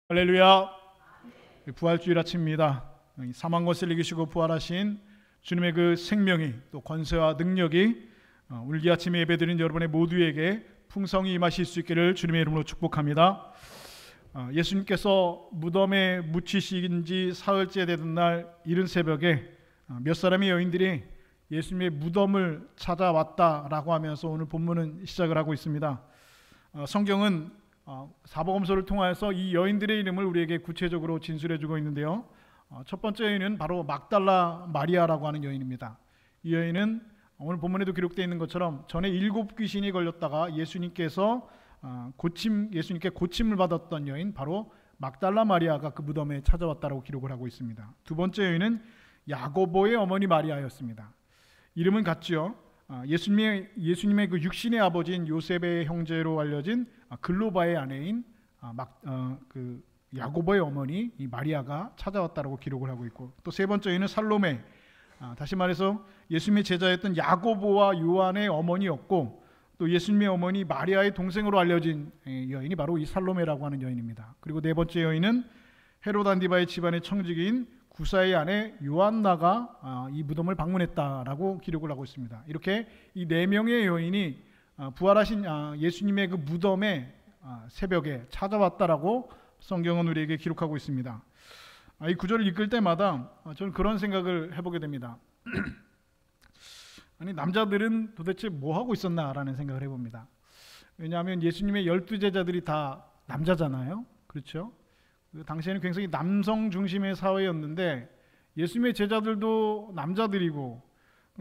할렐루야. 부활주일 아침입니다. 사망 것을 이기시고 부활하신 주님의 그 생명이 또 권세와 능력이 오늘 이 아침에 예배드린 여러분의 모두에게 풍성히 임하실 수 있기를 주님의 이름으로 축복합니다. 예수님께서 무덤에 묻히신 지 사흘째 되던 날 이른 새벽에 몇 사람의 여인들이 예수님의 무덤을 찾아왔다라고 하면서 오늘 본문은 시작을 하고 있습니다. 성경은 사복음서를 통하여서 이 여인들의 이름을 우리에게 구체적으로 진술해주고 있는데요. 첫 번째 여인은 바로 막달라 마리아라고 하는 여인입니다. 이 여인은 오늘 본문에도 기록되어 있는 것처럼 전에 7 귀신이 걸렸다가 예수님께 고침을 받았던 여인, 바로 막달라 마리아가 그 무덤에 찾아왔다고 기록을 하고 있습니다. 두 번째 여인은 야고보의 어머니 마리아였습니다. 이름은 같지요. 예수님의 그 육신의 아버지인 요셉의 형제로 알려진 글로바의 아내인 그 야고보의 어머니 이 마리아가 찾아왔다라고 기록을 하고 있고, 또 세 번째 여인은 살로메, 다시 말해서 예수님의 제자였던 야고보와 요한의 어머니였고, 또 예수님의 어머니 마리아의 동생으로 알려진 여인이 바로 이 살로메라고 하는 여인입니다. 그리고 네 번째 여인은 헤롯 안디바의 집안의 청지기인 구사의 아내 요한나가 이 무덤을 방문했다라고 기록을 하고 있습니다. 이렇게 이 네 명의 여인이 부활하신 예수님의 그 무덤에 새벽에 찾아왔다라고 성경은 우리에게 기록하고 있습니다. 이 구절을 읽을 때마다 저는 그런 생각을 해보게 됩니다. 아니, 남자들은 도대체 뭐 하고 있었나라는 생각을 해봅니다. 왜냐하면 예수님의 12제자들이 다 남자잖아요. 그렇죠? 당시에는 굉장히 남성 중심의 사회였는데 예수님의 제자들도 남자들이고,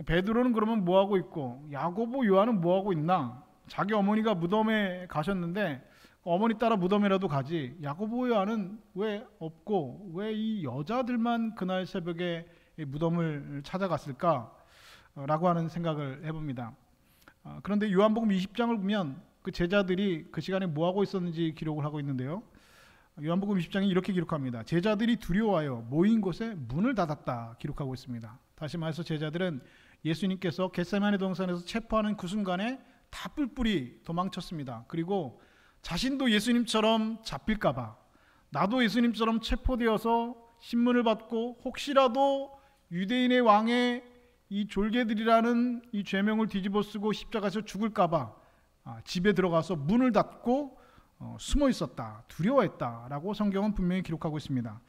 베드로는 그러면 뭐 하고 있고, 야고보, 요한은 뭐 하고 있나? 자기 어머니가 무덤에 가셨는데 어머니 따라 무덤이라도 가지, 야고보, 요한은 왜 없고 왜 이 여자들만 그날 새벽에 무덤을 찾아갔을까? 라고 하는 생각을 해봅니다. 그런데 요한복음 20장을 보면 그 제자들이 그 시간에 뭐 하고 있었는지 기록을 하고 있는데요. 요한복음 20장이 이렇게 기록합니다. 제자들이 두려워하여 모인 곳에 문을 닫았다 기록하고 있습니다. 다시 말해서 제자들은 예수님께서 겟세마네 동산에서 체포하는 그 순간에 다 뿔뿔이 도망쳤습니다. 그리고 자신도 예수님처럼 잡힐까봐, 나도 예수님처럼 체포되어서 신문을 받고 혹시라도 유대인의 왕의 이 졸개들이라는 이 죄명을 뒤집어 쓰고 십자가에서 죽을까봐 집에 들어가서 문을 닫고 숨어 있었다, 두려워했다라고 성경은 분명히 기록하고 있습니다.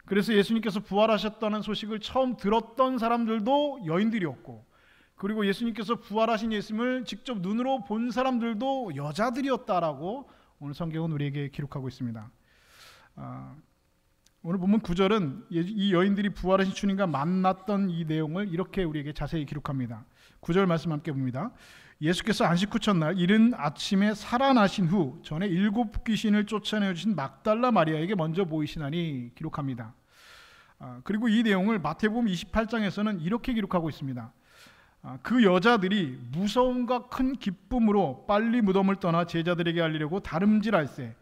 그래서 예수님께서 부활하셨다는 소식을 처음 들었던 사람들도 여인들이었고, 그리고 예수님께서 부활하신 예수님을 직접 눈으로 본 사람들도 여자들이었다라고 오늘 성경은 우리에게 기록하고 있습니다. 오늘 본문 9절은 이 여인들이 부활하신 주님과 만났던 이 내용을 이렇게 우리에게 자세히 기록합니다. 9절 말씀 함께 봅니다. 예수께서 안식 후 첫날 이른 아침에 살아나신 후 전에 7 귀신을 쫓아내어 주신 막달라 마리아에게 먼저 보이시나니 기록합니다. 그리고 이 내용을 마태복음 28장에서는 이렇게 기록하고 있습니다. 그 여자들이 무서움과 큰 기쁨으로 빨리 무덤을 떠나 제자들에게 알리려고 다름질할세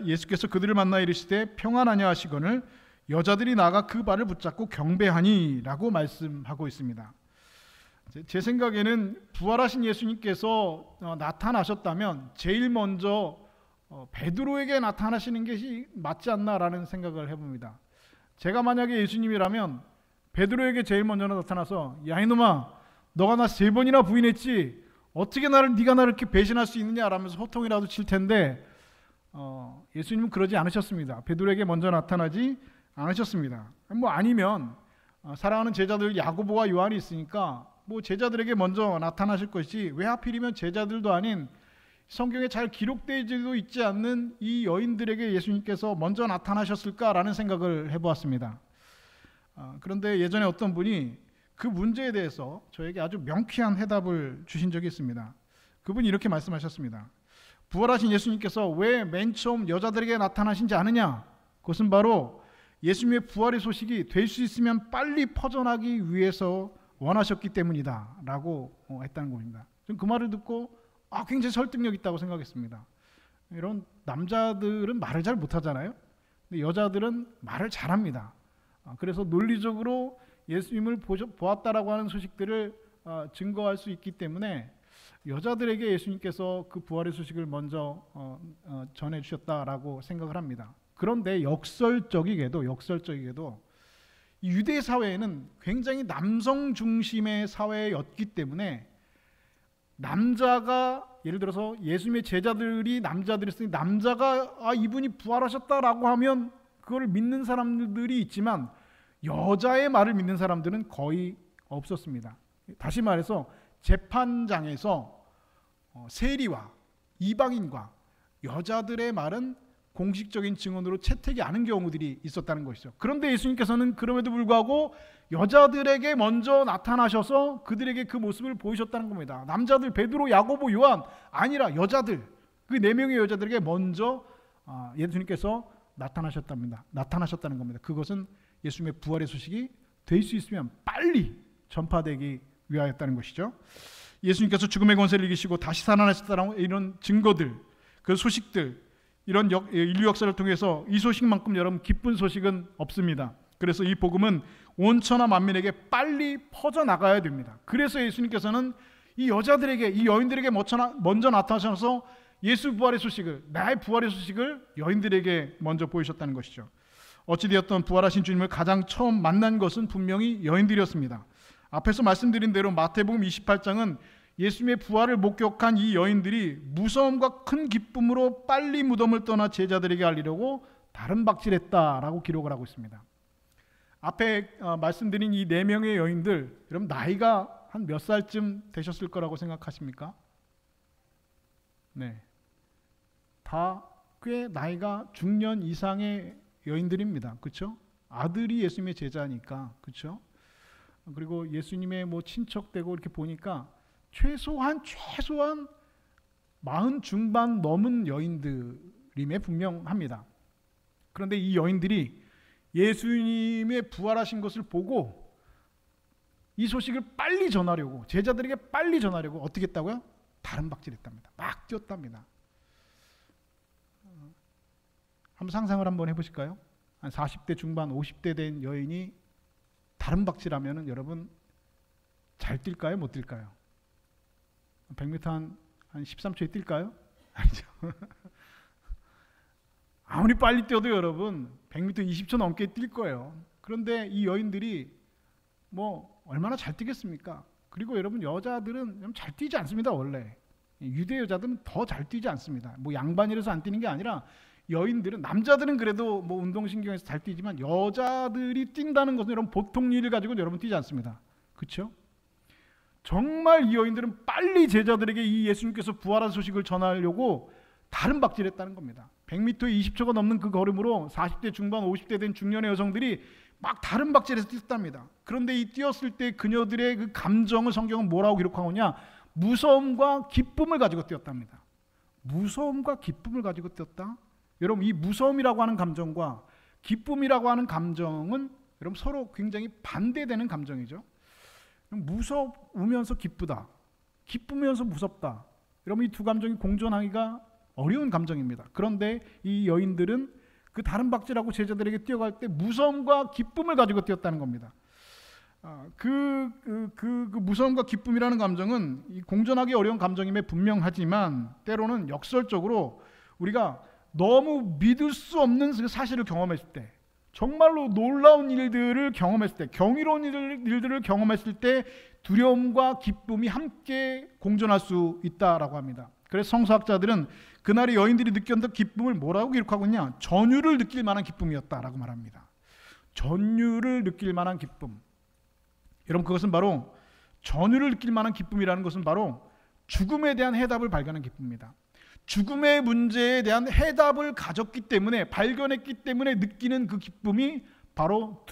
예수께서 그들을 만나 이르시되 평안하냐 하시거늘 여자들이 나가 그 발을 붙잡고 경배하니 라고 말씀하고 있습니다. 제 생각에는 부활하신 예수님께서 나타나셨다면 제일 먼저 베드로에게 나타나시는 것이 맞지 않나라는 생각을 해봅니다. 제가 만약에 예수님이라면 베드로에게 제일 먼저 나타나서 야 이놈아, 너가 나 3번이나 부인했지 어떻게 네가 나를 이렇게 배신할 수 있느냐라면서 호통이라도 칠 텐데 예수님은 그러지 않으셨습니다. 베드로에게 먼저 나타나지 않으셨습니다. 아니면 사랑하는 제자들 야고보와 요한이 있으니까 제자들에게 먼저 나타나실 것이지, 왜 하필이면 제자들도 아닌 성경에 잘 기록되지도 있지 않는 이 여인들에게 예수님께서 먼저 나타나셨을까라는 생각을 해보았습니다. 그런데 예전에 어떤 분이 그 문제에 대해서 저에게 아주 명쾌한 해답을 주신 적이 있습니다. 그분이 이렇게 말씀하셨습니다. 부활하신 예수님께서 왜 맨 처음 여자들에게 나타나신지 아느냐? 그것은 바로 예수님의 부활의 소식이 될 수 있으면 빨리 퍼져나기 위해서 원하셨기 때문이다 라고 했다는 겁니다. 그 말을 듣고 굉장히 설득력 있다고 생각했습니다. 이런 남자들은 말을 잘 못하잖아요. 근데 여자들은 말을 잘합니다. 그래서 논리적으로 예수님을 보았다라고 하는 소식들을 증거할 수 있기 때문에 여자들에게 예수님께서 그 부활의 소식을 먼저 전해주셨다라고 생각을 합니다. 그런데 역설적이게도 이 유대 사회에는 굉장히 남성 중심의 사회였기 때문에 남자가, 예를 들어서 예수님의 제자들이 남자들이었으니 남자가 이분이 부활하셨다라고 하면 그걸 믿는 사람들이 있지만 여자의 말을 믿는 사람들은 거의 없었습니다. 다시 말해서 재판장에서 세리와 이방인과 여자들의 말은 공식적인 증언으로 채택이 않은 경우들이 있었다는 것이죠. 그런데 예수님께서는 그럼에도 불구하고 여자들에게 먼저 나타나셔서 그들에게 그 모습을 보이셨다는 겁니다. 남자들 베드로, 야고보, 요한 아니라 여자들, 그 4명의 여자들에게 먼저 예수님께서 나타나셨다는 겁니다. 그것은 예수님의 부활의 소식이 될 수 있으면 빨리 전파되기 위하였다는 것이죠. 예수님께서 죽음의 권세를 이기시고 다시 살아나셨다는 이런 증거들, 그 소식들, 이런 인류 역사를 통해서 이 소식만큼 여러분 기쁜 소식은 없습니다. 그래서 이 복음은 온 천하 만민에게 빨리 퍼져나가야 됩니다. 그래서 예수님께서는 이 여자들에게, 이 여인들에게 먼저 나타나셔서 예수 부활의 소식을, 나의 부활의 소식을 여인들에게 먼저 보이셨다는 것이죠. 어찌되었든 부활하신 주님을 가장 처음 만난 것은 분명히 여인들이었습니다. 앞에서 말씀드린 대로 마태복음 28장은 예수님의 부활을 목격한 이 여인들이 무서움과 큰 기쁨으로 빨리 무덤을 떠나 제자들에게 알리려고 다름박질했다라고 기록을 하고 있습니다. 앞에 말씀드린 이 4명의 여인들, 여러분 나이가 한 몇 살쯤 되셨을 거라고 생각하십니까? 네, 다 꽤 나이가 중년 이상의 여인들입니다. 그렇죠? 아들이 예수님의 제자니까, 그렇죠? 그리고 예수님의 친척되고 이렇게 보니까 최소한 40 중반 넘은 여인들임에 분명합니다. 그런데 이 여인들이 예수님의 부활하신 것을 보고 이 소식을 빨리 전하려고, 제자들에게 빨리 전하려고 어떻게 했다고요? 다름박질했답니다. 막 뛰었답니다. 한번 상상을 한번 해보실까요? 한 40대 중반, 50대 된 여인이 다름박질하면 여러분 잘 뛸까요? 못 뛸까요? 100m 한 13초에 뛸까요? 아니죠. 아무리 빨리 뛰어도 여러분 100m 20초 넘게 뛸 거예요. 그런데 이 여인들이 얼마나 잘 뛰겠습니까? 그리고 여러분 여자들은 잘 뛰지 않습니다. 원래 유대 여자들은 더 잘 뛰지 않습니다. 양반이라서 안 뛰는 게 아니라 여인들은, 남자들은 그래도 운동신경에서 잘 뛰지만 여자들이 뛴다는 것은 여러분 보통 일을 가지고 여러분 뛰지 않습니다. 그렇죠? 정말 이 여인들은 빨리 제자들에게 이 예수님께서 부활한 소식을 전하려고 다름박질했다는 겁니다. 100m에 20초가 넘는 그 걸음으로 40대 중반, 50대 된 중년의 여성들이 막 다름박질해서 뛰었답니다. 그런데 이 뛰었을 때 그녀들의 그 감정을 성경은 뭐라고 기록하느냐? 무서움과 기쁨을 가지고 뛰었답니다. 무서움과 기쁨을 가지고 뛰었다? 여러분 이 무서움이라고 하는 감정과 기쁨이라고 하는 감정은 여러분 서로 굉장히 반대되는 감정이죠. 무서우면서 기쁘다, 기쁘면서 무섭다. 여러분 이 두 감정이 공존하기가 어려운 감정입니다. 그런데 이 여인들은 그 다름박질하고 제자들에게 뛰어갈 때 무서움과 기쁨을 가지고 뛰었다는 겁니다. 그 무서움과 기쁨이라는 감정은 이 공존하기 어려운 감정임에 분명하지만 때로는 역설적으로 우리가 너무 믿을 수 없는 사실을 경험했을 때, 정말로 놀라운 일들을 경험했을 때, 경이로운 일들을 경험했을 때 두려움과 기쁨이 함께 공존할 수 있다라고 합니다. 그래서 성서학자들은 그날의 여인들이 느꼈던 기쁨을 뭐라고 기록하고 있냐? 전율을 느낄 만한 기쁨이었다라고 말합니다. 전율을 느낄 만한 기쁨. 여러분 그것은 바로, 전율을 느낄 만한 기쁨이라는 것은 바로 죽음에 대한 해답을 발견한 기쁨입니다. 죽음의 문제에 대한 해답을 가졌기 때문에, 발견했기 때문에 느끼는 그 기쁨이 바로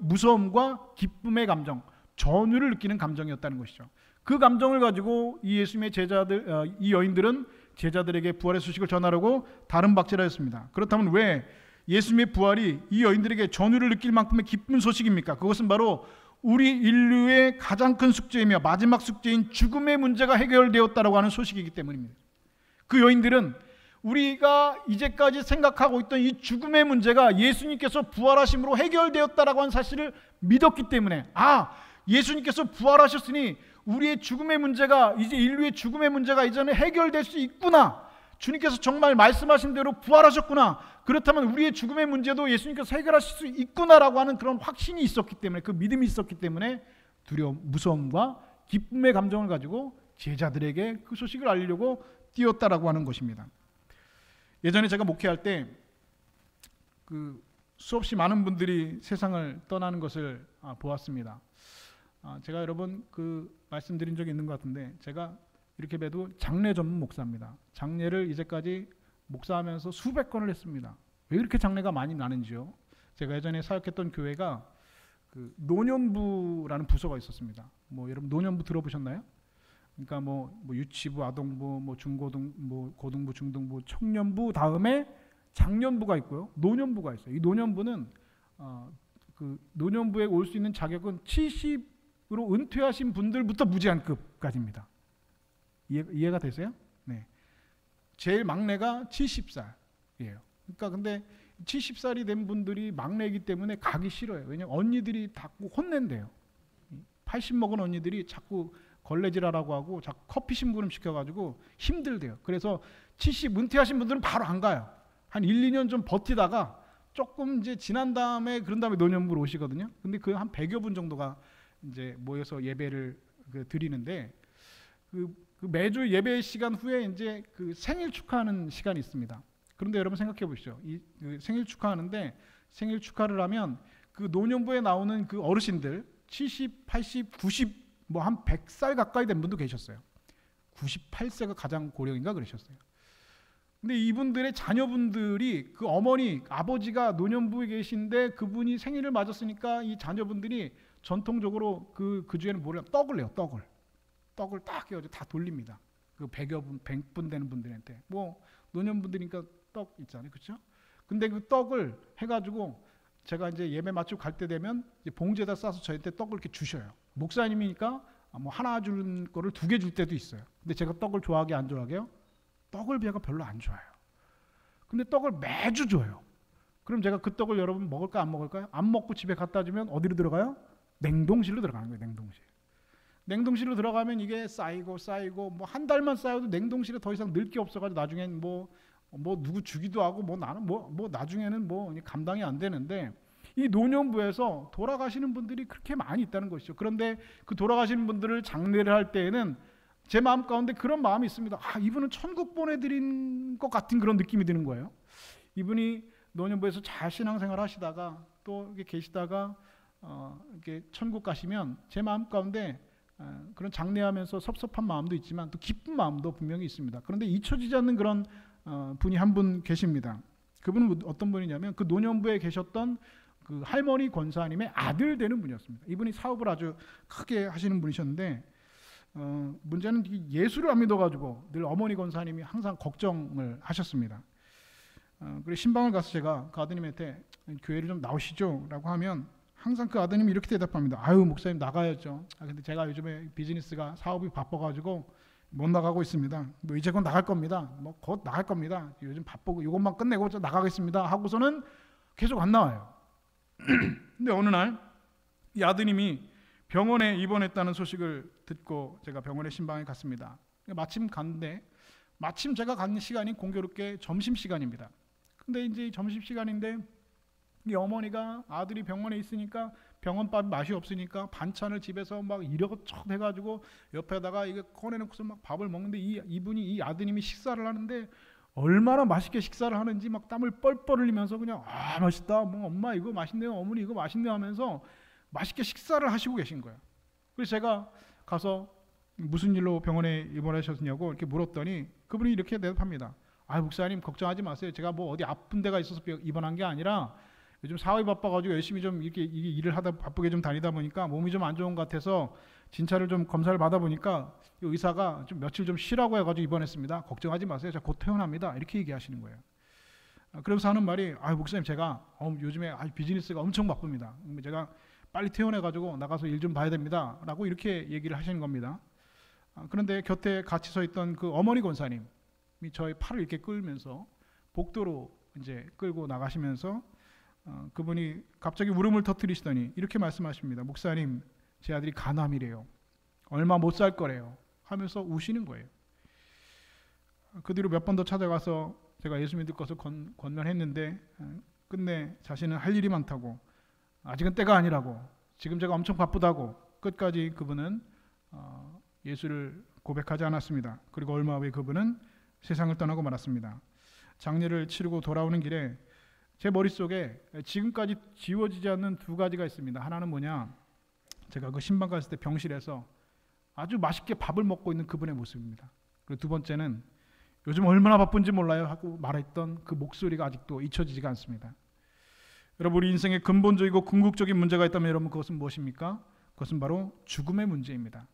무서움과 기쁨의 감정, 전율을 느끼는 감정이었다는 것이죠. 그 감정을 가지고 이 예수님의 제자들, 이 여인들은 제자들에게 부활의 소식을 전하려고 다름박질하였습니다. 그렇다면 왜 예수님의 부활이 이 여인들에게 전율을 느낄 만큼의 기쁜 소식입니까? 그것은 바로 우리 인류의 가장 큰 숙제이며 마지막 숙제인 죽음의 문제가 해결되었다라고 하는 소식이기 때문입니다. 그 여인들은 우리가 이제까지 생각하고 있던 이 죽음의 문제가 예수님께서 부활하심으로 해결되었다라고 하는 사실을 믿었기 때문에, 예수님께서 부활하셨으니 우리의 죽음의 문제가, 이제 인류의 죽음의 문제가 이제는 해결될 수 있구나, 주님께서 정말 말씀하신 대로 부활하셨구나. 그렇다면 우리의 죽음의 문제도 예수님께서 해결하실 수 있구나라고 하는 그런 확신이 있었기 때문에, 그 믿음이 있었기 때문에 두려움, 무서움과 기쁨의 감정을 가지고 제자들에게 그 소식을 알리려고 뛰었다라고 하는 것입니다. 예전에 제가 목회할 때 그 수없이 많은 분들이 세상을 떠나는 것을 보았습니다. 제가 여러분 그 말씀드린 적이 있는 것 같은데, 제가 이렇게 봬도 장례 전문 목사입니다. 장례를 이제까지 목사하면서 수백 건을 했습니다. 왜 이렇게 장례가 많이 나는지요? 제가 예전에 사역했던 교회가 그 노년부라는 부서가 있었습니다. 뭐 여러분 노년부 들어보셨나요? 그러니까 뭐 유치부, 아동부, 뭐 중고등, 뭐 고등부, 중등부, 청년부 다음에 장년부가 있고요. 노년부가 있어요. 이 노년부는 그 노년부에 올 수 있는 자격은 70으로 은퇴하신 분들부터 무제한급까지입니다. 이해가 되세요? 네. 제일 막내가 70살이에요. 그러니까 근데 70살이 된 분들이 막내이기 때문에 가기 싫어요. 왜냐면 언니들이 자꾸 혼낸대요. 80 먹은 언니들이 자꾸 걸레질하라고 하고 자꾸 커피 심부름 시켜가지고 힘들대요. 그래서 70 은퇴하신 분들은 바로 안 가요. 한 1, 2년 좀 버티다가 조금 이제 지난 다음에 그런 다음에 노년부로 오시거든요. 근데 그 한 100여 분 정도가 이제 모여서 예배를 드리는데 그 매주 예배 시간 후에 이제 그 생일 축하하는 시간이 있습니다. 그런데 여러분 생각해 보시죠. 그 생일 축하하는데 생일 축하를 하면 그 노년부에 나오는 그 어르신들 70, 80, 90 뭐 한 100살 가까이 된 분도 계셨어요. 98세가 가장 고령인가 그러셨어요. 근데 이분들의 자녀분들이 그 어머니, 아버지가 노년부에 계신데 그분이 생일을 맞았으니까 이 자녀분들이 전통적으로 그 주에는 뭐래요? 떡을 내요. 떡을 딱 해가지고 다 돌립니다. 그 100분 되는 분들한테. 뭐 노년분들이니까 떡 있잖아요. 그렇죠? 근데 그 떡을 해가지고 제가 이제 예배 마치고 갈 때 되면 이제 봉지에다 싸서 저한테 떡을 이렇게 주셔요. 목사님이니까 뭐 하나 주는 거를 2개 줄 때도 있어요. 근데 제가 떡을 좋아하게 안 좋아하게요? 떡을 제가 별로 안 좋아해요. 근데 떡을 매주 줘요. 그럼 제가 그 떡을 여러분 먹을까 안 먹을까요? 안 먹고 집에 갖다 주면 어디로 들어가요? 냉동실로 들어가는 거예요. 냉동실로 들어가면 이게 쌓이고 뭐 한 달만 쌓여도 냉동실에 더 이상 넣을 게 없어가지고 나중엔 뭐 누구 주기도 하고 뭐 나는 뭐 나중에는 뭐 감당이 안 되는데, 이 노년부에서 돌아가시는 분들이 그렇게 많이 있다는 것이죠. 그런데 그 돌아가시는 분들을 장례를 할 때에는 제 마음 가운데 그런 마음이 있습니다. 이분은 천국 보내드린 것 같은 그런 느낌이 드는 거예요. 이분이 노년부에서 잘 신앙생활 하시다가 또 이렇게 계시다가 이렇게 천국 가시면 제 마음 가운데 그런 장례하면서 섭섭한 마음도 있지만 또 기쁜 마음도 분명히 있습니다. 그런데 잊혀지지 않는 그런 분이 한 분 계십니다. 그분은 어떤 분이냐면 그 노년부에 계셨던 그 할머니 권사님의 아들 되는 분이었습니다. 이분이 사업을 아주 크게 하시는 분이셨는데 문제는 예수를 안 믿어가지고 늘 어머니 권사님이 항상 걱정을 하셨습니다. 그래서 신방을 가서 제가 그 아드님한테 교회를 좀 나오시죠 라고 하면 항상 그 아드님이 이렇게 대답합니다. 아유 목사님 나가야죠. 근데 제가 요즘에 비즈니스가 사업이 바빠가지고 못 나가고 있습니다. 뭐 이제 곧 나갈 겁니다. 뭐 곧 나갈 겁니다. 요즘 바쁘고 이것만 끝내고 나가겠습니다 하고서는 계속 안 나와요. 근데 어느 날 이 아드님이 병원에 입원했다는 소식을 듣고 제가 병원에 신방에 갔습니다. 마침 갔는데 마침 제가 가는 시간이 공교롭게 점심시간입니다. 근데 이제 점심시간인데 이 어머니가 아들이 병원에 있으니까 병원밥 맛이 없으니까 반찬을 집에서 막 이력저력 해가지고 옆에다가 이게 꺼내놓고서 막 밥을 먹는데 이분이 이 아드님이 식사를 하는데 얼마나 맛있게 식사를 하는지 막 땀을 뻘뻘 흘리면서 그냥 맛있다, 뭐 엄마 이거 맛있네요, 어머니 이거 맛있네요 하면서 맛있게 식사를 하시고 계신 거예요. 그래서 제가 가서 무슨 일로 병원에 입원하셨냐고 이렇게 물었더니 그분이 이렇게 대답합니다. 목사님 걱정하지 마세요. 제가 뭐 어디 아픈 데가 있어서 입원한 게 아니라 요즘 사업이 바빠가지고 열심히 좀 이렇게 일을 하다 바쁘게 좀 다니다 보니까 몸이 좀 안 좋은 것 같아서 진찰을 좀 검사를 받아 보니까 의사가 좀 며칠 좀 쉬라고 해가지고 입원했습니다. 걱정하지 마세요. 제가 곧 퇴원합니다. 이렇게 얘기하시는 거예요. 그러면서 하는 말이 목사님 제가 요즘에 비즈니스가 엄청 바쁩니다. 제가 빨리 퇴원해가지고 나가서 일 좀 봐야 됩니다. 라고 이렇게 얘기를 하시는 겁니다. 그런데 곁에 같이 서 있던 그 어머니 권사님이 저의 팔을 이렇게 끌면서 복도로 이제 끌고 나가시면서 그분이 갑자기 울음을 터뜨리시더니 이렇게 말씀하십니다. 목사님, 제 아들이 간암이래요. 얼마 못 살 거래요. 하면서 우시는 거예요. 그 뒤로 몇 번 더 찾아가서 제가 예수 믿을 것을 권면했는데 끝내 자신은 할 일이 많다고, 아직은 때가 아니라고, 지금 제가 엄청 바쁘다고 끝까지 그분은 예수를 고백하지 않았습니다. 그리고 얼마 후에 그분은 세상을 떠나고 말았습니다. 장례를 치르고 돌아오는 길에 제 머릿속에 지금까지 지워지지 않는 두 가지가 있습니다. 하나는 뭐냐, 제가 그 신방 갔을 때 병실에서 아주 맛있게 밥을 먹고 있는 그분의 모습입니다. 그리고 두 번째는 요즘 얼마나 바쁜지 몰라요 하고 말했던 그 목소리가 아직도 잊혀지지가 않습니다. 여러분, 우리 인생에 근본적이고 궁극적인 문제가 있다면 여러분, 그것은 무엇입니까? 그것은 바로 죽음의 문제입니다.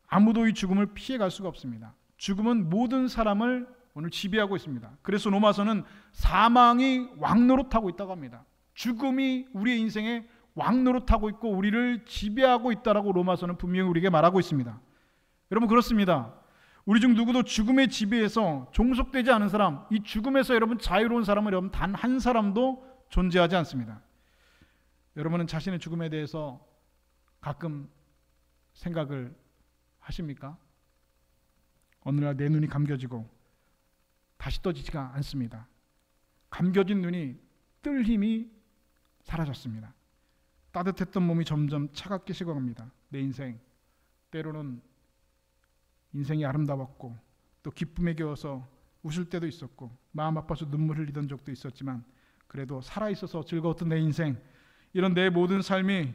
아무도 이 죽음을 피해갈 수가 없습니다. 죽음은 모든 사람을 오늘 지배하고 있습니다. 그래서 로마서는 사망이 왕노릇하고 있다고 합니다. 죽음이 우리의 인생에 왕노릇하고 있고 우리를 지배하고 있다라고 로마서는 분명히 우리에게 말하고 있습니다. 여러분, 그렇습니다. 우리 중 누구도 죽음의 지배에서 종속되지 않은 사람, 이 죽음에서 여러분 자유로운 사람은 여러분 단 한 사람도 존재하지 않습니다. 여러분은 자신의 죽음에 대해서 가끔 생각을 하십니까? 어느 날 내 눈이 감겨지고 다시 떠지지가 않습니다. 감겨진 눈이 뜰 힘이 사라졌습니다. 따뜻했던 몸이 점점 차갑게 식어갑니다. 내 인생, 때로는 인생이 아름다웠고 또 기쁨에 겨워서 웃을 때도 있었고 마음 아파서 눈물 흘리던 적도 있었지만 그래도 살아있어서 즐거웠던 내 인생, 이런 내 모든 삶이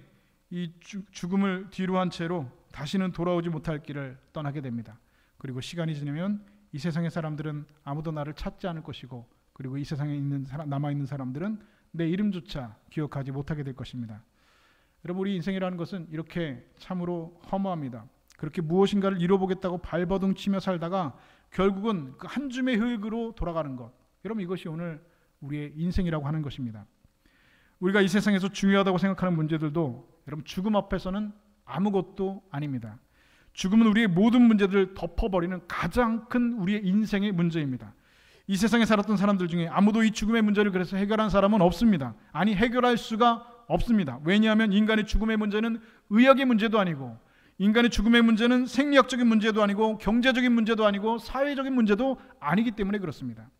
이 죽음을 뒤로 한 채로 다시는 돌아오지 못할 길을 떠나게 됩니다. 그리고 시간이 지나면 이 세상의 사람들은 아무도 나를 찾지 않을 것이고, 그리고 이 세상에 남아있는 사람들은 내 이름조차 기억하지 못하게 될 것입니다. 여러분, 우리 인생이라는 것은 이렇게 참으로 허무합니다. 그렇게 무엇인가를 이뤄보겠다고 발버둥 치며 살다가 결국은 그 한 줌의 흙으로 돌아가는 것, 여러분, 이것이 오늘 우리의 인생이라고 하는 것입니다. 우리가 이 세상에서 중요하다고 생각하는 문제들도 여러분 죽음 앞에서는 아무것도 아닙니다. 죽음은 우리의 모든 문제들을 덮어버리는 가장 큰 우리의 인생의 문제입니다. 이 세상에 살았던 사람들 중에 아무도 이 죽음의 문제를 그래서 해결한 사람은 없습니다. 아니, 해결할 수가 없습니다. 왜냐하면 인간의 죽음의 문제는 의학의 문제도 아니고, 인간의 죽음의 문제는 생리학적인 문제도 아니고, 경제적인 문제도 아니고, 사회적인 문제도 아니기 때문에 그렇습니다.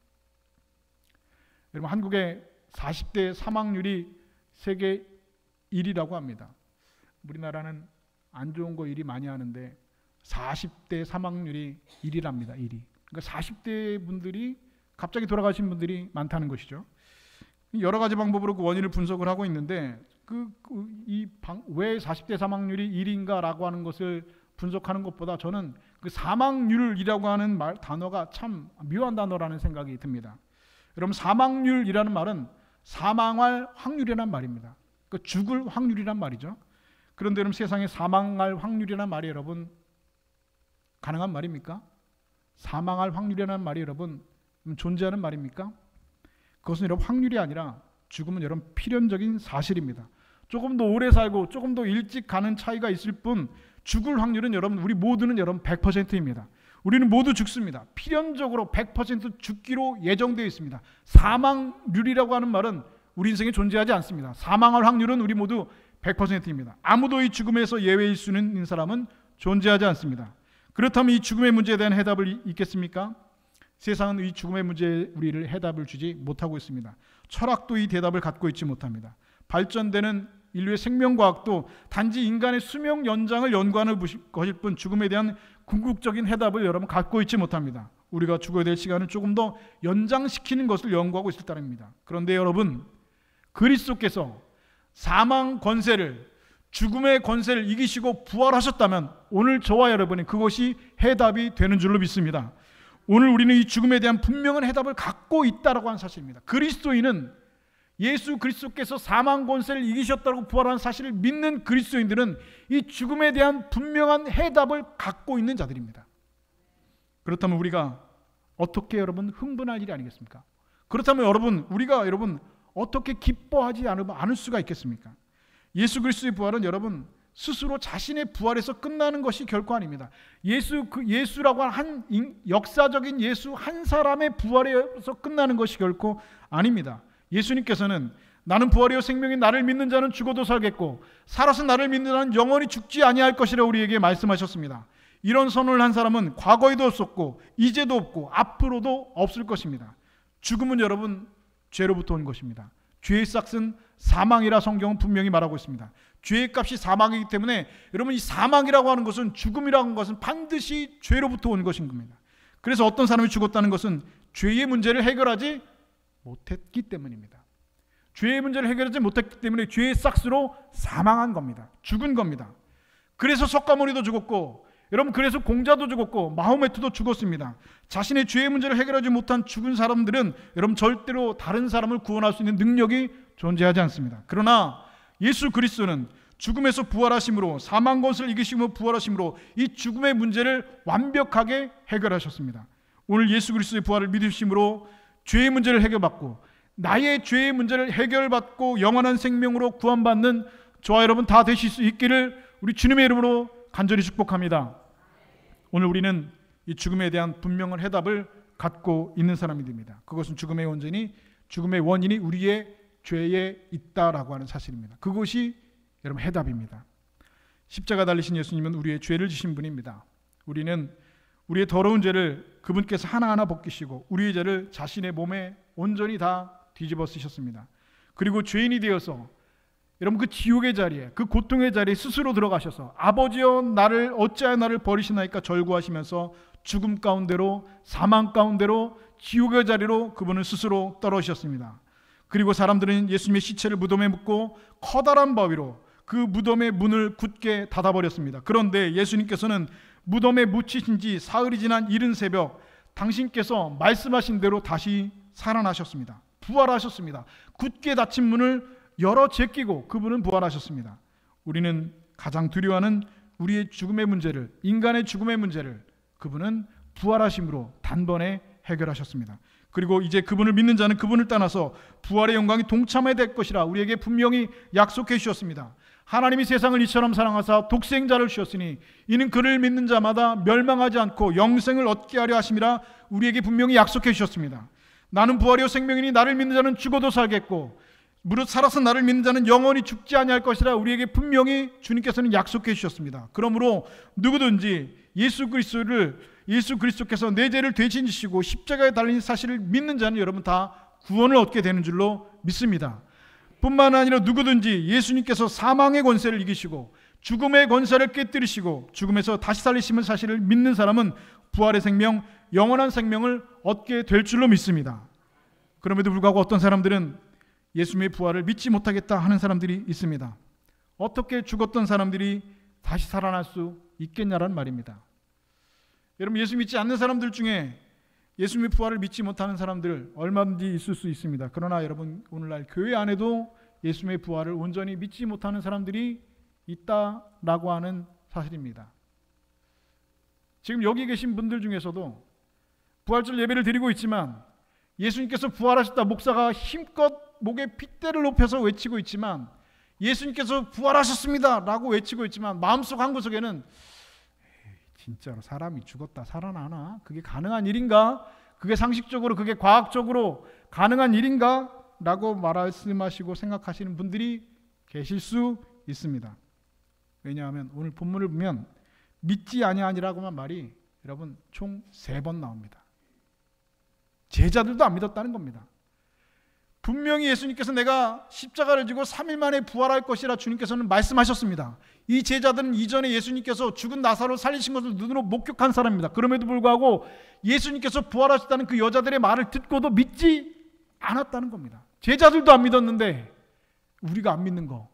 여러분, 한국의 40대 사망률이 세계 1위라고 합니다. 우리나라는 안 좋은 거 일이 많이 하는데 40대 사망률이 1위랍니다. 1위. 그러니까 40대 분들이 갑자기 돌아가신 분들이 많다는 것이죠. 여러 가지 방법으로 그 원인을 분석을 하고 있는데 왜 40대 사망률이 1위인가라고 하는 것을 분석하는 것보다 저는 그 사망률이라고 하는 단어가 참 묘한 단어라는 생각이 듭니다. 여러분, 사망률이라는 말은 사망할 확률이란 말입니다. 그러니까 죽을 확률이란 말이죠. 그런데 여러분, 세상에 사망할 확률이란 말이 여러분 가능한 말입니까? 사망할 확률이라는 말이 여러분 존재하는 말입니까? 그것은 여러분 확률이 아니라 죽음은 여러분 필연적인 사실입니다. 조금 더 오래 살고 조금 더 일찍 가는 차이가 있을 뿐 죽을 확률은 여러분, 우리 모두는 여러분 100%입니다. 우리는 모두 죽습니다. 필연적으로 100% 죽기로 예정되어 있습니다. 사망률이라고 하는 말은 우리 인생에 존재하지 않습니다. 사망할 확률은 우리 모두 100%입니다. 아무도 이 죽음에서 예외일 수 있는 사람은 존재하지 않습니다. 그렇다면 이 죽음의 문제에 대한 해답을 있겠습니까? 세상은 이 죽음의 문제에 우리를 해답을 주지 못하고 있습니다. 철학도 이 대답을 갖고 있지 못합니다. 발전되는 인류의 생명과학도 단지 인간의 수명 연장을 연구하는 것일 뿐 죽음에 대한 궁극적인 해답을 여러분 갖고 있지 못합니다. 우리가 죽어야 될 시간을 조금 더 연장시키는 것을 연구하고 있을 따름입니다. 그런데 여러분, 그리스도께서 사망 권세를, 죽음의 권세를 이기시고 부활하셨다면 오늘 저와 여러분이 그것이 해답이 되는 줄로 믿습니다. 오늘 우리는 이 죽음에 대한 분명한 해답을 갖고 있다라고 하는 사실입니다. 그리스도인은 예수 그리스도께서 사망 권세를 이기셨다고 부활한 사실을 믿는 그리스도인들은 이 죽음에 대한 분명한 해답을 갖고 있는 자들입니다. 그렇다면 우리가 어떻게 여러분 흥분할 일이 아니겠습니까? 그렇다면 우리가 어떻게 기뻐하지 않을 수가 있겠습니까? 예수 그리스도의 부활은 여러분 스스로 자신의 부활에서 끝나는 것이 결코 아닙니다. 예수라고 한 역사적인 예수 한 사람의 부활에서 끝나는 것이 결코 아닙니다. 예수님께서는 나는 부활이요 생명이, 나를 믿는 자는 죽어도 살겠고 살아서 나를 믿는 자는 영원히 죽지 아니할 것이라 우리에게 말씀하셨습니다. 이런 선언을 한 사람은 과거에도 없었고 이제도 없고 앞으로도 없을 것입니다. 죽음은 여러분 죄로부터 온 것입니다. 죄의 싹은 사망이라 성경은 분명히 말하고 있습니다. 죄의 값이 사망이기 때문에 여러분 이 사망이라고 하는 것은, 죽음이라고 하는 것은 반드시 죄로부터 온 것인 겁니다. 그래서 어떤 사람이 죽었다는 것은 죄의 문제를 해결하지 못했기 때문입니다. 죄의 문제를 해결하지 못했기 때문에 죄의 싹스로 사망한 겁니다. 죽은 겁니다. 그래서 석가모니도 죽었고, 여러분 그래서 공자도 죽었고 마호메트도 죽었습니다. 자신의 죄의 문제를 해결하지 못한 죽은 사람들은 여러분 절대로 다른 사람을 구원할 수 있는 능력이 존재하지 않습니다. 그러나 예수 그리스도는 죽음에서 부활하심으로, 사망 권세를 이기시고 부활하심으로 이 죽음의 문제를 완벽하게 해결하셨습니다. 오늘 예수 그리스도의 부활을 믿으심으로 죄의 문제를 해결받고, 나의 죄의 문제를 해결받고 영원한 생명으로 구원받는 저와 여러분 다 되실 수 있기를 우리 주님의 이름으로 간절히 축복합니다. 오늘 우리는 이 죽음에 대한 분명한 해답을 갖고 있는 사람이 됩니다. 그것은 죽음의 원인이 우리의 죄에 있다라고 하는 사실입니다. 그것이 여러분 해답입니다. 십자가 달리신 예수님은 우리의 죄를 지신 분입니다. 우리는 우리의 더러운 죄를 그분께서 하나하나 벗기시고 우리의 죄를 자신의 몸에 온전히 다 뒤집어 쓰셨습니다. 그리고 죄인이 되어서 여러분 그 지옥의 자리에, 그 고통의 자리에 스스로 들어가셔서 아버지여 나를 어찌하여 나를 버리시나이까 절구하시면서 죽음 가운데로, 사망 가운데로, 지옥의 자리로 그분은 스스로 떨어지셨습니다. 그리고 사람들은 예수님의 시체를 무덤에 묻고 커다란 바위로 그 무덤의 문을 굳게 닫아버렸습니다. 그런데 예수님께서는 무덤에 묻히신 지 사흘이 지난 이른 새벽 당신께서 말씀하신 대로 다시 살아나셨습니다. 부활하셨습니다. 굳게 닫힌 문을 열어 제끼고 그분은 부활하셨습니다. 우리는 가장 두려워하는 우리의 죽음의 문제를, 인간의 죽음의 문제를 그분은 부활하심으로 단번에 해결하셨습니다. 그리고 이제 그분을 믿는 자는 그분을 떠나서 부활의 영광이 동참하게 될 것이라 우리에게 분명히 약속해 주셨습니다. 하나님이 세상을 이처럼 사랑하사 독생자를 주셨으니 이는 그를 믿는 자마다 멸망하지 않고 영생을 얻게 하려 하심이라 우리에게 분명히 약속해 주셨습니다. 나는 부활이요 생명이니 나를 믿는 자는 죽어도 살겠고 무릇 살아서 나를 믿는 자는 영원히 죽지 아니할 것이라 우리에게 분명히 주님께서는 약속해 주셨습니다. 그러므로 누구든지 예수 그리스도께서 내 죄를 대신 지시고 십자가에 달린 사실을 믿는 자는 여러분 다 구원을 얻게 되는 줄로 믿습니다. 뿐만 아니라 누구든지 예수님께서 사망의 권세를 이기시고 죽음의 권세를 깨뜨리시고 죽음에서 다시 살리심의 사실을 믿는 사람은 부활의 생명, 영원한 생명을 얻게 될 줄로 믿습니다. 그럼에도 불구하고 어떤 사람들은 예수님의 부활을 믿지 못하겠다 하는 사람들이 있습니다. 어떻게 죽었던 사람들이 다시 살아날 수 있겠냐라는 말입니다. 여러분 예수 믿지 않는 사람들 중에 예수님의 부활을 믿지 못하는 사람들 얼마든지 있을 수 있습니다. 그러나 여러분 오늘날 교회 안에도 예수님의 부활을 온전히 믿지 못하는 사람들이 있다라고 하는 사실입니다. 지금 여기 계신 분들 중에서도 부활절 예배를 드리고 있지만 예수님께서 부활하셨다 목사가 힘껏 목에 핏대를 높여서 외치고 있지만, 예수님께서 부활하셨습니다 라고 외치고 있지만 마음속 한구석에는 진짜로 사람이 죽었다 살아나나? 그게 가능한 일인가? 그게 상식적으로, 그게 과학적으로 가능한 일인가? 라고 말씀하시고 생각하시는 분들이 계실 수 있습니다. 왜냐하면 오늘 본문을 보면 믿지 아니하니라고만 말이 여러분 총 3번 나옵니다. 제자들도 안 믿었다는 겁니다. 분명히 예수님께서 내가 십자가를 지고 3일 만에 부활할 것이라 주님께서는 말씀하셨습니다. 이 제자들은 이전에 예수님께서 죽은 나사로를 살리신 것을 눈으로 목격한 사람입니다. 그럼에도 불구하고 예수님께서 부활하셨다는 그 여자들의 말을 듣고도 믿지 않았다는 겁니다. 제자들도 안 믿었는데 우리가 안 믿는 거,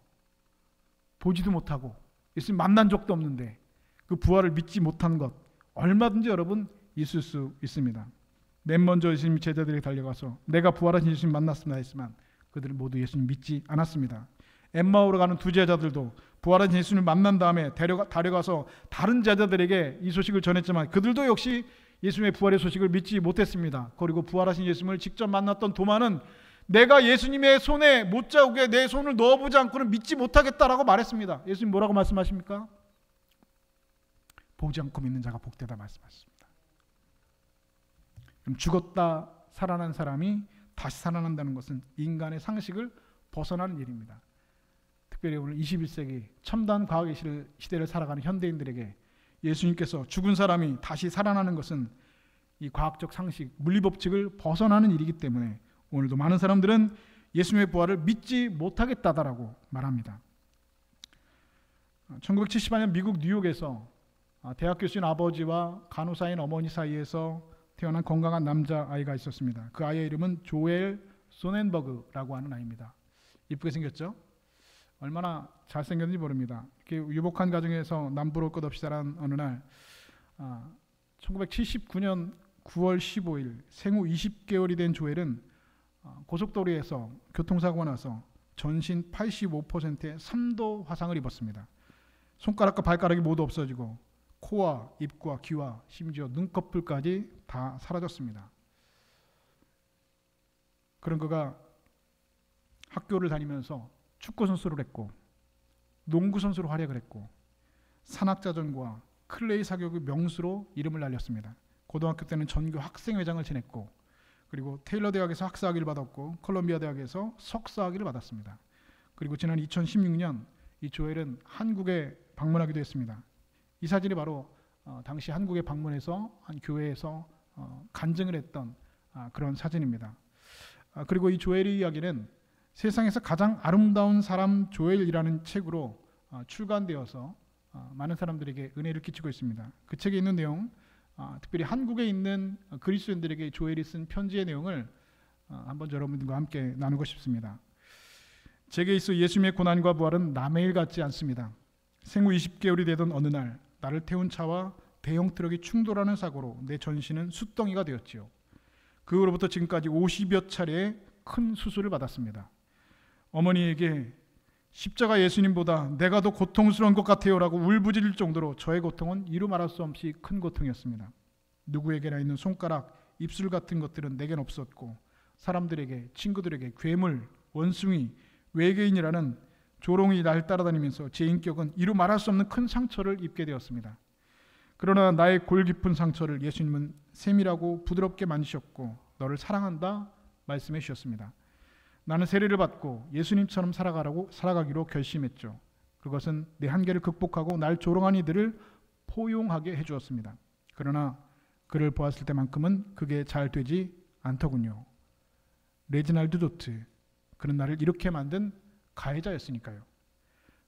보지도 못하고 예수님 만난 적도 없는데 그 부활을 믿지 못한 것 얼마든지 여러분 있을 수 있습니다. 맨 먼저 예수님 제자들에게 달려가서 내가 부활하신 예수님 만났습니다 했지만 그들은 모두 예수님 믿지 않았습니다. 엠마오로 가는 2 제자들도 부활하신 예수님을 만난 다음에 데려가서 다른 제자들에게 이 소식을 전했지만 그들도 역시 예수님의 부활의 소식을 믿지 못했습니다. 그리고 부활하신 예수님을 직접 만났던 도마는 내가 예수님의 손에 못자국에 내 손을 넣어보지 않고는 믿지 못하겠다라고 말했습니다. 예수님 뭐라고 말씀하십니까? 보지 않고 믿는 자가 복되다 말씀하셨습니다. 죽었다 살아난 사람이 다시 살아난다는 것은 인간의 상식을 벗어나는 일입니다. 특별히 오늘 21세기 첨단 과학의 시대를 살아가는 현대인들에게 예수님께서 죽은 사람이 다시 살아나는 것은 이 과학적 상식, 물리법칙을 벗어나는 일이기 때문에 오늘도 많은 사람들은 예수님의 부활을 믿지 못하겠다라고 말합니다. 1978년 미국 뉴욕에서 대학 교수인 아버지와 간호사인 어머니 사이에서 태어난 건강한 남자아이가 있었습니다. 그 아이의 이름은 조엘 소넨버그라고 하는 아이입니다. 이쁘게 생겼죠? 얼마나 잘생겼는지 모릅니다. 이렇게 유복한 가정에서 남부를 것 없이 자란 어느 날 1979년 9월 15일 생후 20개월이 된 조엘은 고속도로에서 교통사고가 나서 전신 85%의 3도 화상을 입었습니다. 손가락과 발가락이 모두 없어지고 코와 입과 귀와 심지어 눈꺼풀까지 다 사라졌습니다. 그런 그가 학교를 다니면서 축구선수를 했고 농구선수로 활약을 했고 산악자전과 클레이 사격의 명수로 이름을 날렸습니다. 고등학교 때는 전교 학생회장을 지냈고 그리고 테일러 대학에서 학사학위를 받았고 콜롬비아 대학에서 석사학위를 받았습니다. 그리고 지난 2016년 이 조엘은 한국에 방문하기도 했습니다. 이 사진이 바로 당시 한국에 방문해서 한 교회에서 간증을 했던 그런 사진입니다. 그리고 이 조엘의 이야기는 세상에서 가장 아름다운 사람 조엘이라는 책으로 출간되어서 많은 사람들에게 은혜를 끼치고 있습니다. 그 책에 있는 내용, 특별히 한국에 있는 그리스도인들에게 조엘이 쓴 편지의 내용을 한번 여러분들과 함께 나누고 싶습니다. 제게 있어 예수님의 고난과 부활은 남의 일 같지 않습니다. 생후 20개월이 되던 어느 날 나를 태운 차와 대형 트럭이 충돌하는 사고로 내 전신은 숯덩이가 되었지요. 그 후로부터 지금까지 50여 차례의 큰 수술을 받았습니다. 어머니에게 십자가 예수님보다 내가 더 고통스러운 것 같아요 라고 울부짖을 정도로 저의 고통은 이루 말할 수 없이 큰 고통이었습니다. 누구에게나 있는 손가락, 입술 같은 것들은 내겐 없었고 사람들에게, 친구들에게 괴물, 원숭이, 외계인이라는 조롱이 날 따라다니면서 제 인격은 이루 말할 수 없는 큰 상처를 입게 되었습니다. 그러나 나의 골 깊은 상처를 예수님은 세밀하고 부드럽게 만지셨고 너를 사랑한다 말씀해 주셨습니다. 나는 세례를 받고 예수님처럼 살아가기로 결심했죠. 그것은 내 한계를 극복하고 날 조롱한 이들을 포용하게 해주었습니다. 그러나 그를 보았을 때만큼은 그게 잘 되지 않더군요. 레지날드 도트, 그는 나를 이렇게 만든 가해자였으니까요.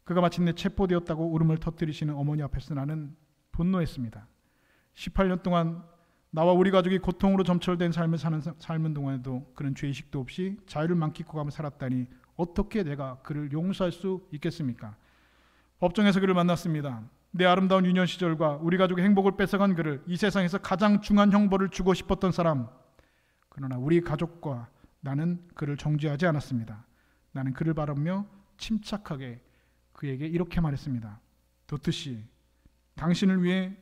그가 마침내 체포되었다고 울음을 터뜨리시는 어머니 앞에서 나는 분노했습니다. 18년 동안 나와 우리 가족이 고통으로 점철된 삶을 삶은 동안에도 그는 죄의식도 없이 자유를 만끽하며 살았다니 어떻게 내가 그를 용서할 수 있겠습니까? 법정에서 그를 만났습니다. 내 아름다운 유년 시절과 우리 가족의 행복을 뺏어간 그를, 이 세상에서 가장 중한 형벌을 주고 싶었던 사람. 그러나 우리 가족과 나는 그를 정죄하지 않았습니다. 나는 그를 바라보며 침착하게 그에게 이렇게 말했습니다. 도트 씨, 당신을 위해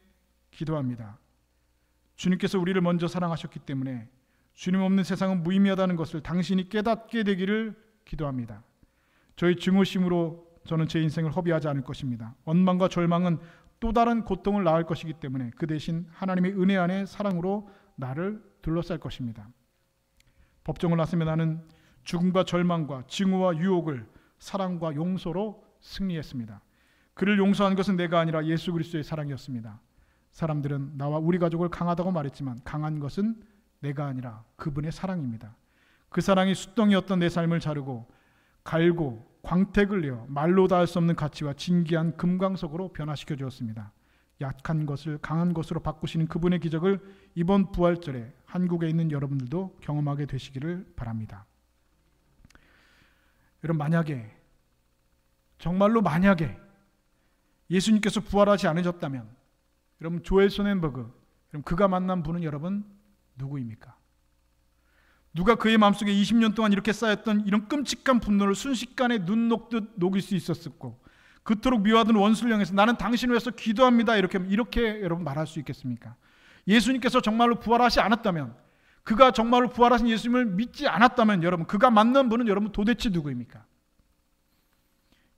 기도합니다. 주님께서 우리를 먼저 사랑하셨기 때문에 주님 없는 세상은 무의미하다는 것을 당신이 깨닫게 되기를 기도합니다. 저희 증오심으로 저는 제 인생을 허비하지 않을 것입니다. 원망과 절망은 또 다른 고통을 낳을 것이기 때문에 그 대신 하나님의 은혜 안에 사랑으로 나를 둘러쌀 것입니다. 법정을 나서며 나는 죽음과 절망과 증오와 유혹을 사랑과 용서로 승리했습니다. 그를 용서한 것은 내가 아니라 예수 그리스도의 사랑이었습니다. 사람들은 나와 우리 가족을 강하다고 말했지만 강한 것은 내가 아니라 그분의 사랑입니다. 그 사랑이 숫덩이였던 내 삶을 자르고 갈고 광택을 내어 말로 다 할 수 없는 가치와 진귀한 금광석으로 변화시켜 주었습니다. 약한 것을 강한 것으로 바꾸시는 그분의 기적을 이번 부활절에 한국에 있는 여러분들도 경험하게 되시기를 바랍니다. 여러분, 만약에, 정말로 만약에 예수님께서 부활하지 않으셨다면 여러분, 조엘 소넨버그, 여러분 그가 만난 분은 여러분 누구입니까? 누가 그의 마음속에 20년 동안 이렇게 쌓였던 이런 끔찍한 분노를 순식간에 눈 녹듯 녹일 수 있었고 그토록 미워하던 원수를 향해서 나는 당신을 위해서 기도합니다 이렇게 여러분 말할 수 있겠습니까? 예수님께서 정말로 부활하지 않았다면, 그가 정말로 부활하신 예수님을 믿지 않았다면 여러분 그가 만난 분은 여러분 도대체 누구입니까?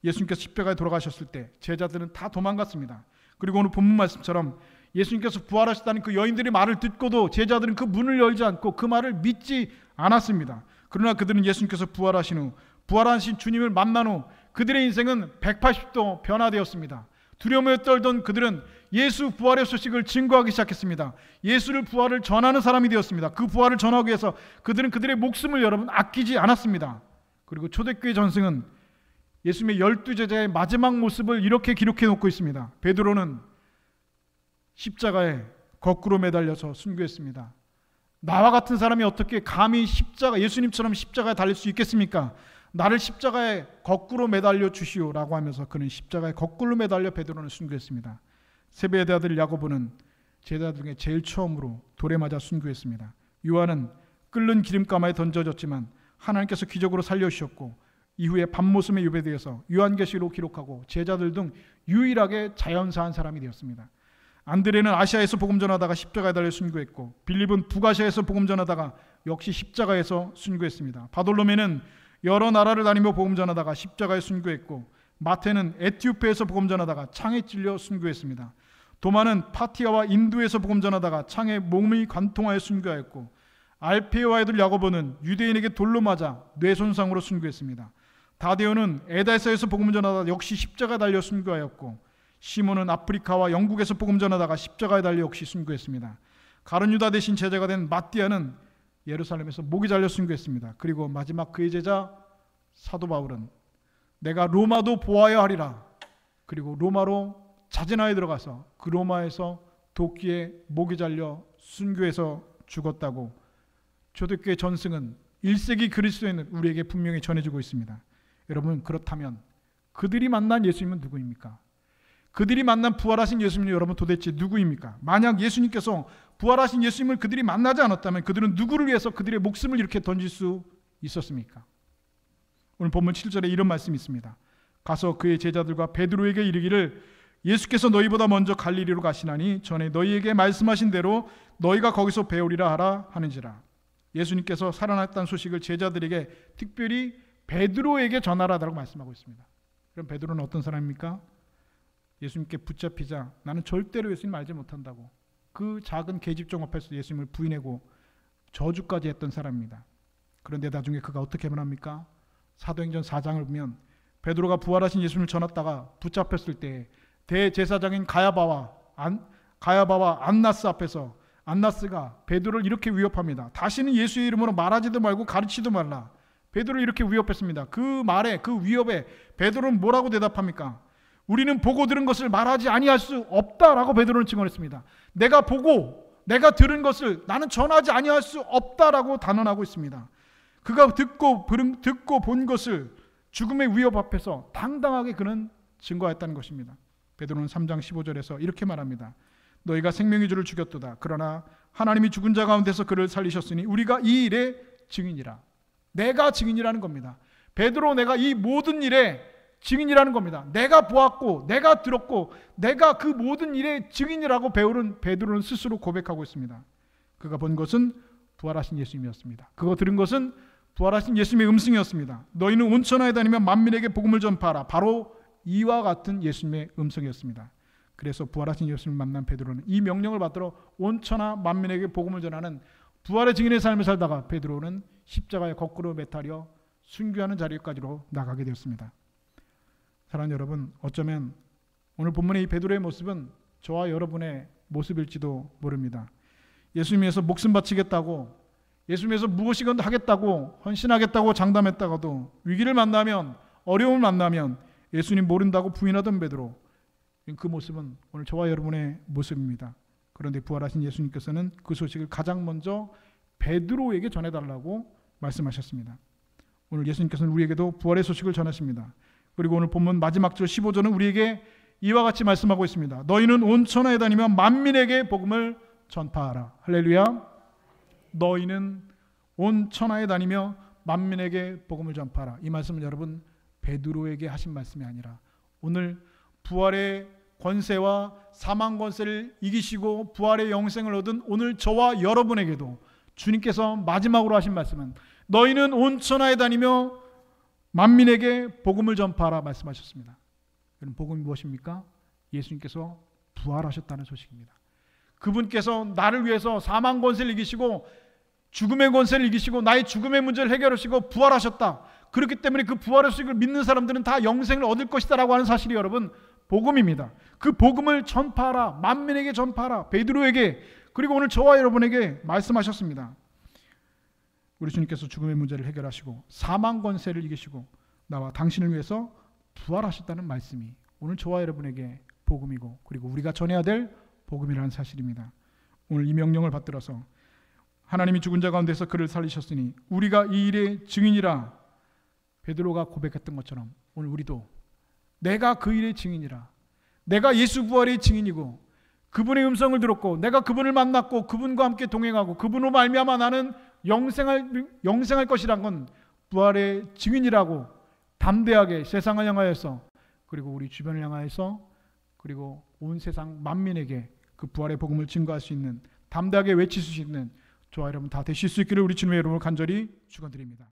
예수님께서 십자가에 돌아가셨을 때 제자들은 다 도망갔습니다. 그리고 오늘 본문 말씀처럼 예수님께서 부활하셨다는 그 여인들의 말을 듣고도 제자들은 그 문을 열지 않고 그 말을 믿지 않았습니다. 그러나 그들은 예수님께서 부활하신 후, 부활하신 주님을 만난 후 그들의 인생은 180도 변화되었습니다. 두려움에 떨던 그들은 예수 부활의 소식을 증거하기 시작했습니다. 예수를 부활을 전하는 사람이 되었습니다. 그 부활을 전하기 위해서 그들은 그들의 목숨을 여러분 아끼지 않았습니다. 그리고 초대교회 전승은 예수님의 12제자의 마지막 모습을 이렇게 기록해 놓고 있습니다. 베드로는 십자가에 거꾸로 매달려서 순교했습니다. 나와 같은 사람이 어떻게 감히 예수님처럼 십자가에 달릴 수 있겠습니까? 나를 십자가에 거꾸로 매달려 주시오라고 하면서 그는 십자가에 거꾸로 매달려 베드로는 순교했습니다. 세베대의 아들 야고보는 제자 중에 제일 처음으로 돌에 맞아 순교했습니다. 요한은 끓는 기름가마에 던져졌지만 하나님께서 기적으로 살려주셨고 이후에 밤모섬에 유배되어서 요한계시록으로 기록하고 제자들 등 유일하게 자연사한 사람이 되었습니다. 안드레는 아시아에서 복음 전하다가 십자가에 달려 순교했고 빌립은 북아시아에서 복음 전하다가 역시 십자가에서 순교했습니다. 바돌로메는 여러 나라를 다니며 복음 전하다가 십자가에 순교했고 마태는 에티오피아에서 복음 전하다가 창에 찔려 순교했습니다. 도마는 파티아와 인도에서 복음 전하다가 창에 몸이 관통하여 순교하였고 알페오와 아들 야고보는 유대인에게 돌로 맞아 뇌손상으로 순교했습니다. 다데오는 에다에서에서 복음 전하다가 역시 십자가에 달려 순교하였고 시몬은 아프리카와 영국에서 복음 전하다가 십자가에 달려 역시 순교했습니다. 가룟 유다 대신 제자가 된 마띠아는 예루살렘에서 목이 잘려 순교했습니다. 그리고 마지막 그의 제자 사도 바울은 내가 로마도 보아야 하리라. 그리고 로마로 자진하에 들어가서 그 로마에서 도끼에 목이 잘려 순교해서 죽었다고 초대교회 전승은 1세기 그리스도인은 우리에게 분명히 전해주고 있습니다. 여러분, 그렇다면 그들이 만난 예수님은 누구입니까? 그들이 만난 부활하신 예수님은 여러분 도대체 누구입니까? 만약 예수님께서 부활하신 예수님을 그들이 만나지 않았다면 그들은 누구를 위해서 그들의 목숨을 이렇게 던질 수 있었습니까? 오늘 본문 7절에 이런 말씀이 있습니다. 가서 그의 제자들과 베드로에게 이르기를 예수께서 너희보다 먼저 갈릴리로 가시나니 전에 너희에게 말씀하신 대로 너희가 거기서 배우리라 하라 하는지라. 예수님께서 살아났다는 소식을 제자들에게 특별히 베드로에게 전하라라고 말씀하고 있습니다. 그럼 베드로는 어떤 사람입니까? 예수님께 붙잡히자 나는 절대로 예수님 알지 못한다고 그 작은 계집종 앞에서 예수님을 부인하고 저주까지 했던 사람입니다. 그런데 나중에 그가 어떻게 변합니까? 사도행전 4장을 보면 베드로가 부활하신 예수님을 전했다가 붙잡혔을 때 대제사장인 가야바와 안나스 앞에서 안나스가 베드로를 이렇게 위협합니다. 다시는 예수의 이름으로 말하지도 말고 가르치지도 말라. 베드로를 이렇게 위협했습니다. 그 말에 그 위협에 베드로는 뭐라고 대답합니까? 우리는 보고 들은 것을 말하지 아니할 수 없다라고 베드로는 증언했습니다. 내가 보고 내가 들은 것을 나는 전하지 아니할 수 없다라고 단언하고 있습니다. 그가 듣고 본 것을 죽음의 위협 앞에서 당당하게 그는 증거했다는 것입니다. 베드로는 3장 15절에서 이렇게 말합니다. 너희가 생명의 주를 죽였도다. 그러나 하나님이 죽은 자 가운데서 그를 살리셨으니 우리가 이 일의 증인이라. 내가 증인이라는 겁니다. 베드로, 내가 이 모든 일에 증인이라는 겁니다. 내가 보았고 내가 들었고 내가 그 모든 일의 증인이라고 베드로는 스스로 고백하고 있습니다. 그가 본 것은 부활하신 예수님이었습니다. 그가 들은 것은 부활하신 예수님의 음성이었습니다. 너희는 온 천하에 다니며 만민에게 복음을 전파하라. 바로 이와 같은 예수님의 음성이었습니다. 그래서 부활하신 예수님을 만난 베드로는 이 명령을 받들어 온 천하 만민에게 복음을 전하는 부활의 증인의 삶을 살다가 베드로는 십자가에 거꾸로 매달려 순교하는 자리까지로 나가게 되었습니다. 사랑하는 여러분, 어쩌면 오늘 본문의 이 베드로의 모습은 저와 여러분의 모습일지도 모릅니다. 예수님 위해서 목숨 바치겠다고, 예수님 위해서 무엇이건 하겠다고, 헌신하겠다고 장담했다가도 위기를 만나면, 어려움을 만나면 예수님 모른다고 부인하던 베드로, 그 모습은 오늘 저와 여러분의 모습입니다. 그런데 부활하신 예수님께서는 그 소식을 가장 먼저 베드로에게 전해달라고 말씀하셨습니다. 오늘 예수님께서는 우리에게도 부활의 소식을 전하십니다. 그리고 오늘 본문 마지막 절 15절은 우리에게 이와 같이 말씀하고 있습니다. 너희는 온 천하에 다니며 만민에게 복음을 전파하라. 할렐루야. 너희는 온 천하에 다니며 만민에게 복음을 전파하라. 이 말씀은 여러분 베드로에게 하신 말씀이 아니라 오늘 부활의 권세와 사망 권세를 이기시고 부활의 영생을 얻은 오늘 저와 여러분에게도 주님께서 마지막으로 하신 말씀은 너희는 온 천하에 다니며 만민에게 복음을 전파하라 말씀하셨습니다. 여러분, 복음이 무엇입니까? 예수님께서 부활하셨다는 소식입니다. 그분께서 나를 위해서 사망 권세를 이기시고 죽음의 권세를 이기시고 나의 죽음의 문제를 해결하시고 부활하셨다. 그렇기 때문에 그 부활의 소식을 믿는 사람들은 다 영생을 얻을 것이다 라고 하는 사실이 여러분 복음입니다. 그 복음을 전파하라. 만민에게 전파하라. 베드로에게, 그리고 오늘 저와 여러분에게 말씀하셨습니다. 우리 주님께서 죽음의 문제를 해결하시고 사망 권세를 이기시고 나와 당신을 위해서 부활하셨다는 말씀이 오늘 저와 여러분에게 복음이고, 그리고 우리가 전해야 될 복음이라는 사실입니다. 오늘 이 명령을 받들어서 하나님이 죽은 자 가운데서 그를 살리셨으니 우리가 이 일의 증인이라, 베드로가 고백했던 것처럼 오늘 우리도 내가 그 일의 증인이라, 내가 예수 부활의 증인이고 그분의 음성을 들었고 내가 그분을 만났고 그분과 함께 동행하고 그분으로 말미암아 나는 영생할 것이란 건 부활의 증인이라고 담대하게 세상을 향하여서, 그리고 우리 주변을 향하여서, 그리고 온 세상 만민에게 그 부활의 복음을 증거할 수 있는, 담대하게 외칠 수 있는 저와 여러분 다 되실 수 있기를 우리 주님의 이름으로 간절히 축원드립니다.